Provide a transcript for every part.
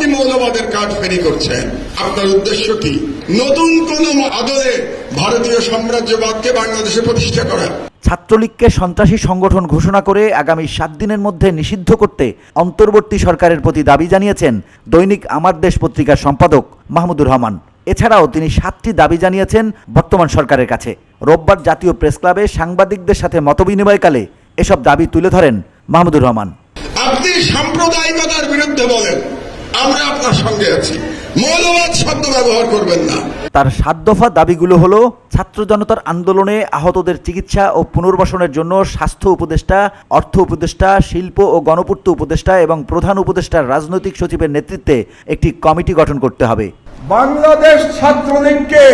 আপনি মৌলবাদের কাঠ ফেরি করছেন। আপনার উদ্দেশ্য কি? নতুন কোন আদলে ভারতীয় সাম্রাজ্যবাদকে বাংলাদেশে প্রতিষ্ঠা করা? ছাত্রলীগকে সন্ত্রাসী সংগঠন ঘোষণা করে আগামী 7 দিনের মধ্যে নিষিদ্ধ করতে অন্তর্বর্তী সরকারের প্রতি দাবি জানিয়েছেন দৈনিক আমার দেশ পত্রিকার সম্পাদক মাহমুদুর রহমান। এছাড়াও তিনি 7টি দাবি জানিয়েছেন বর্তমান সরকারের কাছে। রোববার জাতীয় প্রেস ক্লাবে সাংবাদিকদের সাথে মতবিনিময়কালে এসব দাবি তুলে ধরেন মাহমুদুর রহমান। আপনি সাম্প্রদায়িকতার বিরুদ্ধে বলেন, আমরা আপনার সঙ্গে আছি, মৌলবাদ শব্দ ব্যবহার করবেন না। তার 7 দফা দাবিগুলো হলো ছাত্র জনতার আন্দোলনে আহতদের চিকিৎসা ও পুনর্বাসনের জন্য স্বাস্থ্য উপদেষ্টা, অর্থ উপদেষ্টা, শিল্প ও গণপূর্ত উপদেষ্টা এবং প্রধান উপদেষ্টার রাজনৈতিক সচিবের নেতৃত্বে একটি কমিটি গঠন করতে হবে। বাংলাদেশ ছাত্রলীগকে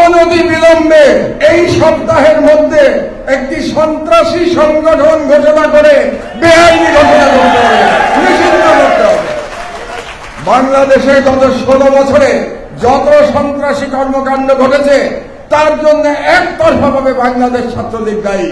অনতিবিলম্বে এই সপ্তাহের মধ্যে একটি সন্ত্রাসী সংগঠন ঘোষণা করে বেআইনি ঘোষণা করতে হবে, নিষিদ্ধ করতে হবে। বাংলাদেশে গত 16 বছরে যত সন্ত্রাসী কর্মকাণ্ড ঘটেছে তার জন্য একতরফাভাবে বাংলাদেশ ছাত্রলীগ দায়ী।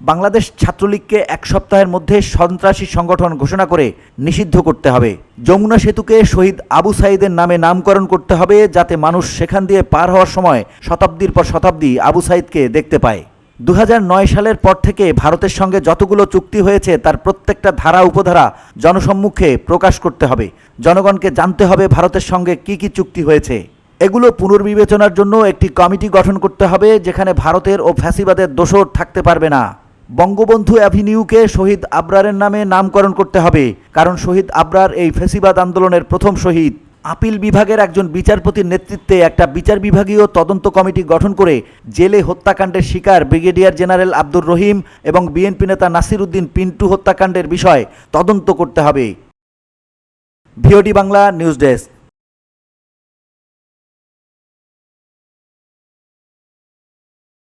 বাংলাদেশ ছাত্রলীগকে 1 সপ্তাহের মধ্যে সন্ত্রাসী সংগঠন ঘোষণা করে নিষিদ্ধ করতে হবে। যমুনা সেতুকে শহীদ আবু সাইদের নামে নামকরণ করতে হবে, যাতে মানুষ সেখান দিয়ে পার হওয়ার সময় শতাব্দীর পর শতাব্দী আবু সাইদকে দেখতে পায়। 2009 সালের পর থেকে ভারতের সঙ্গে যতগুলো চুক্তি হয়েছে তার প্রত্যেকটা ধারা উপধারা জনসম্মুখে প্রকাশ করতে হবে। জনগণকে জানতে হবে ভারতের সঙ্গে কি কি চুক্তি হয়েছে। এগুলো পুনর্বিবেচনার জন্য একটি কমিটি গঠন করতে হবে, যেখানে ভারতের ও ফ্যাসিবাদের দোসর থাকতে পারবে না। বঙ্গবন্ধু অ্যাভিনিউকে শহীদ আবরারের নামে নামকরণ করতে হবে, কারণ শহীদ আবরার এই ফ্যাসিবাদ আন্দোলনের প্রথম শহীদ। আপিল বিভাগের একজন বিচারপতির নেতৃত্বে একটা বিচার বিভাগীয় তদন্ত কমিটি গঠন করে জেলে হত্যাকাণ্ডের শিকার ব্রিগেডিয়ার জেনারেল আব্দুর রহিম এবং বিএনপি নেতা নাসির উদ্দিন পিন্টু হত্যাকাণ্ডের বিষয় তদন্ত করতে হবে। VOD Bangla news desk.